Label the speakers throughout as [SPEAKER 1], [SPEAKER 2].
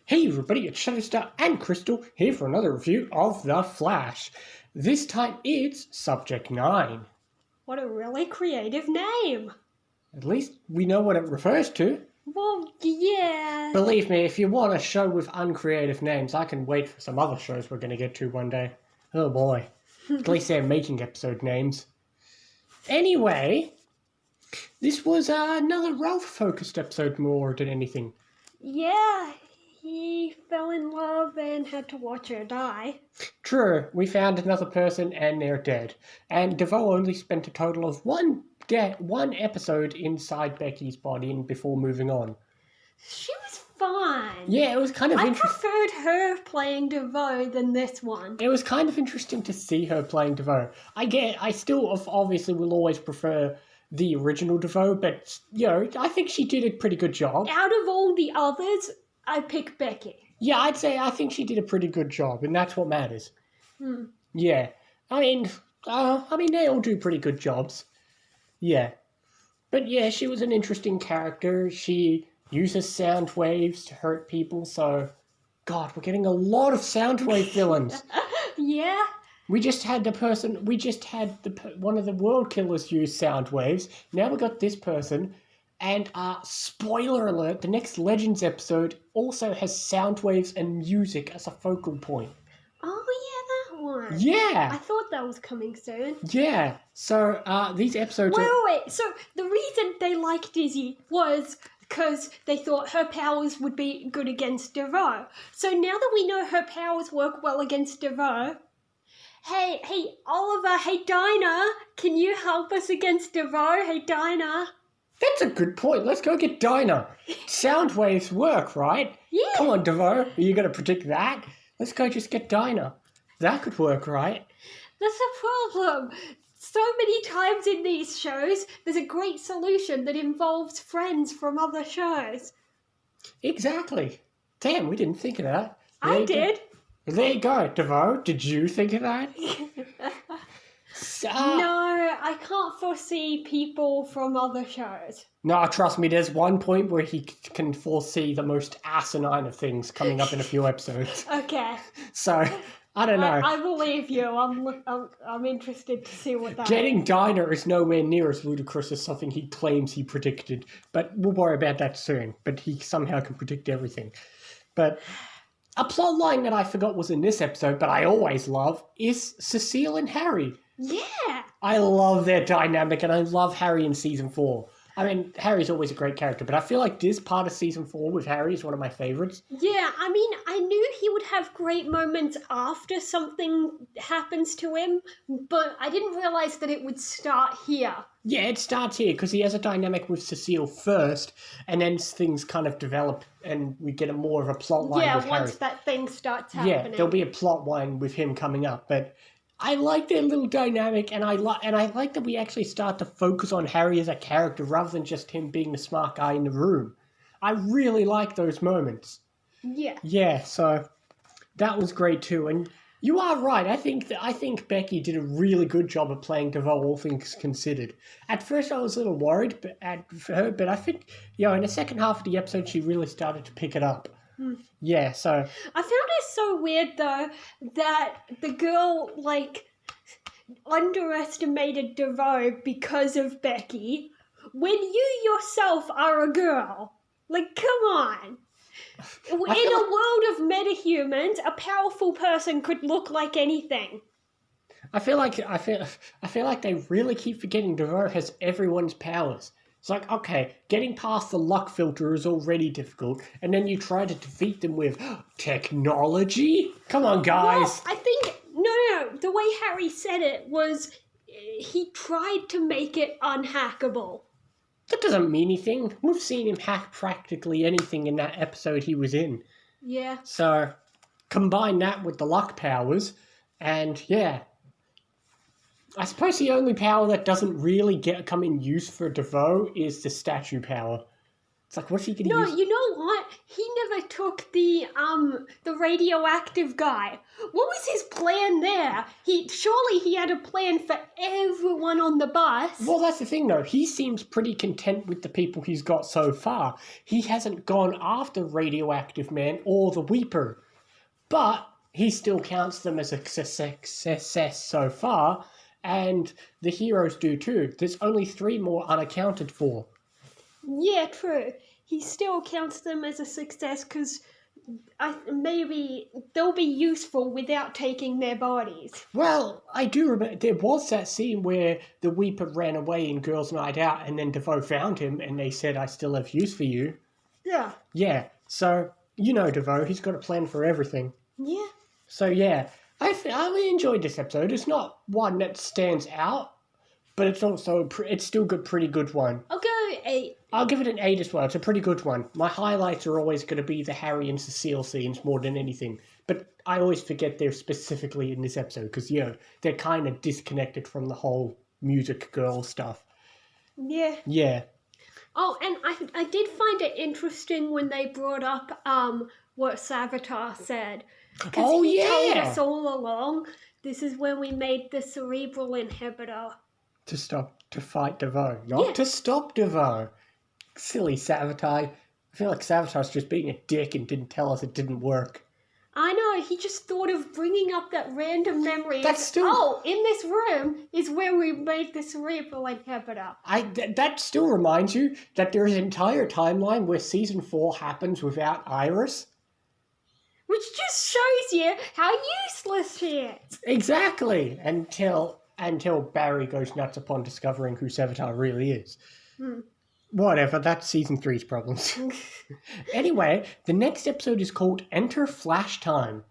[SPEAKER 1] Hey everybody, it's Shutterstar and Crystal here for another review of The Flash. This time it's Subject 9.
[SPEAKER 2] What a really creative name.
[SPEAKER 1] At least we know what it refers to.
[SPEAKER 2] Well, yeah.
[SPEAKER 1] Believe me, if you want a show with uncreative names, I can wait for some other shows we're going to get to one day. Oh boy. At least they're making episode names. Anyway, this was another Ralph-focused episode more than anything.
[SPEAKER 2] Yeah, he fell in love and had to watch her die.
[SPEAKER 1] True, we found another person and they're dead. And DeVoe only spent a total of one episode inside Becky's body before moving on.
[SPEAKER 2] She was fine.
[SPEAKER 1] Yeah, it was kind of
[SPEAKER 2] I
[SPEAKER 1] interesting.
[SPEAKER 2] preferred her playing DeVoe than this one.
[SPEAKER 1] It was kind of interesting to see her playing DeVoe. I still obviously will always prefer the original DeVoe, but, I think she did a pretty good job.
[SPEAKER 2] Out of all the others, I pick Becky.
[SPEAKER 1] Yeah, I think she did a pretty good job, and that's what matters. Yeah. I mean, they all do pretty good jobs. Yeah. But yeah, she was an interesting character. She uses sound waves to hurt people, so... God, we're getting a lot of sound wave villains.
[SPEAKER 2] Yeah.
[SPEAKER 1] We just had one of the world killers use sound waves. Now we got this person. And spoiler alert, the next Legends episode also has sound waves and music as a focal point.
[SPEAKER 2] Oh, yeah, that one.
[SPEAKER 1] Yeah.
[SPEAKER 2] I thought that was coming soon.
[SPEAKER 1] Yeah. So these episodes
[SPEAKER 2] Wait. So the reason they liked Dizzy was because they thought her powers would be good against DeVoe. So now that we know her powers work well against DeVoe, hey, Oliver, hey, Dinah, can you help us against DeVoe? Hey, Dinah.
[SPEAKER 1] That's a good point. Let's go get Dinah. Sound waves work, right?
[SPEAKER 2] Yeah.
[SPEAKER 1] Come on, DeVoe. Are you going to predict that? Let's go just get Dinah. That could work, right?
[SPEAKER 2] That's a problem. So many times in these shows, there's a great solution that involves friends from other shows.
[SPEAKER 1] Exactly. Damn, we didn't think of that.
[SPEAKER 2] I did.
[SPEAKER 1] There you go, DeVoe. Did you think of that?
[SPEAKER 2] No, I can't foresee people from other shows.
[SPEAKER 1] No, trust me, there's one point where he can foresee the most asinine of things coming up in a few episodes.
[SPEAKER 2] Okay.
[SPEAKER 1] So, I don't know.
[SPEAKER 2] I believe you. I'm interested to see what that
[SPEAKER 1] Getting
[SPEAKER 2] is.
[SPEAKER 1] Dinah is nowhere near as ludicrous as something he claims he predicted. But we'll worry about that soon. But he somehow can predict everything. But a plot line that I forgot was in this episode, but I always love, is Cecile and Harry.
[SPEAKER 2] Yeah.
[SPEAKER 1] I love their dynamic, and I love Harry in Season 4. I mean, Harry's always a great character, but I feel like this part of Season 4 with Harry is one of my favourites.
[SPEAKER 2] Yeah, I mean, I knew he would have great moments after something happens to him, but I didn't realise that it would start here.
[SPEAKER 1] Yeah, it starts here, because he has a dynamic with Cecile first, and then things kind of develop, and we get more of a plot line with Harry.
[SPEAKER 2] Yeah, once that thing starts happening.
[SPEAKER 1] Yeah, there'll be a plot line with him coming up, but... I like their little dynamic, and I like that we actually start to focus on Harry as a character rather than just him being the smart guy in the room. I really like those moments.
[SPEAKER 2] Yeah.
[SPEAKER 1] Yeah, so that was great too. And you are right. I think Becky did a really good job of playing DeVoe, all things considered. At first, I was a little worried for her, but I think in the second half of the episode, she really started to pick it up. Yeah, so...
[SPEAKER 2] I found it so weird, though, that the girl, underestimated DeVoe because of Becky, when you yourself are a girl. Come on. In a world of metahumans, a powerful person could look like anything.
[SPEAKER 1] I feel like they really keep forgetting DeVoe has everyone's powers. It's like, okay, getting past the luck filter is already difficult, and then you try to defeat them with technology? Come on, guys.
[SPEAKER 2] Well, I think, no, the way Harry said it was he tried to make it unhackable.
[SPEAKER 1] That doesn't mean anything. We've seen him hack practically anything in that episode he was in.
[SPEAKER 2] Yeah.
[SPEAKER 1] So, combine that with the luck powers, and yeah. I suppose the only power that doesn't really come in use for DeVoe is the statue power. It's like, what's he going to
[SPEAKER 2] No,
[SPEAKER 1] use?
[SPEAKER 2] you know what? He never took the radioactive guy. What was his plan there? Surely he had a plan for everyone on the bus.
[SPEAKER 1] Well, that's the thing, though. He seems pretty content with the people he's got so far. He hasn't gone after Radioactive Man or the Weeper. But he still counts them as a success so far, and the heroes do too. There's only 3 more unaccounted for.
[SPEAKER 2] Yeah, true. He still counts them as a success because maybe they'll be useful without taking their bodies.
[SPEAKER 1] Well, I do remember there was that scene where the Weeper ran away in Girls' Night Out, and then DeVoe found him, and they said, "I still have use for you."
[SPEAKER 2] Yeah.
[SPEAKER 1] Yeah, so, you know DeVoe, he's got a plan for everything.
[SPEAKER 2] Yeah.
[SPEAKER 1] So, yeah, I really enjoyed this episode. It's not one that stands out, but it's also, it's still a pretty good one.
[SPEAKER 2] I'll go 8.
[SPEAKER 1] I'll give it an 8 as well. It's a pretty good one. My highlights are always going to be the Harry and Cecile scenes more than anything. But I always forget they're specifically in this episode because, they're kind of disconnected from the whole music girl stuff.
[SPEAKER 2] Yeah.
[SPEAKER 1] Yeah.
[SPEAKER 2] Oh, and I did find it interesting when they brought up what Savitar said.
[SPEAKER 1] Oh,
[SPEAKER 2] he
[SPEAKER 1] yeah!
[SPEAKER 2] told us all along, this is when we made the cerebral inhibitor.
[SPEAKER 1] To fight DeVoe. Not to stop DeVoe. Silly Savitar. I feel like Savitar's just being a dick and didn't tell us it didn't work.
[SPEAKER 2] I know, he just thought of bringing up that random memory.
[SPEAKER 1] That's still...
[SPEAKER 2] Oh, in this room is where we made the cerebral inhibitor.
[SPEAKER 1] That still reminds you that there's an entire timeline where Season 4 happens without Iris.
[SPEAKER 2] Which just shows you how useless she is.
[SPEAKER 1] Exactly. Until Barry goes nuts upon discovering who Savitar really is. Whatever, that's Season 3's problems. Anyway, the next episode is called Enter Flash Time.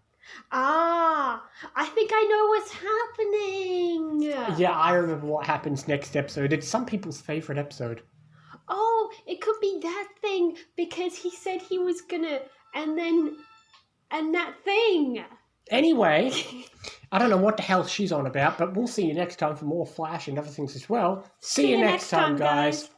[SPEAKER 2] Ah, I think I know what's happening.
[SPEAKER 1] Yeah, I remember what happens next episode. It's some people's favourite episode.
[SPEAKER 2] Oh, it could be that thing because he said he was gonna, and that thing.
[SPEAKER 1] Anyway, I don't know what the hell she's on about, but we'll see you next time for more Flash and other things as well. See you next time, guys.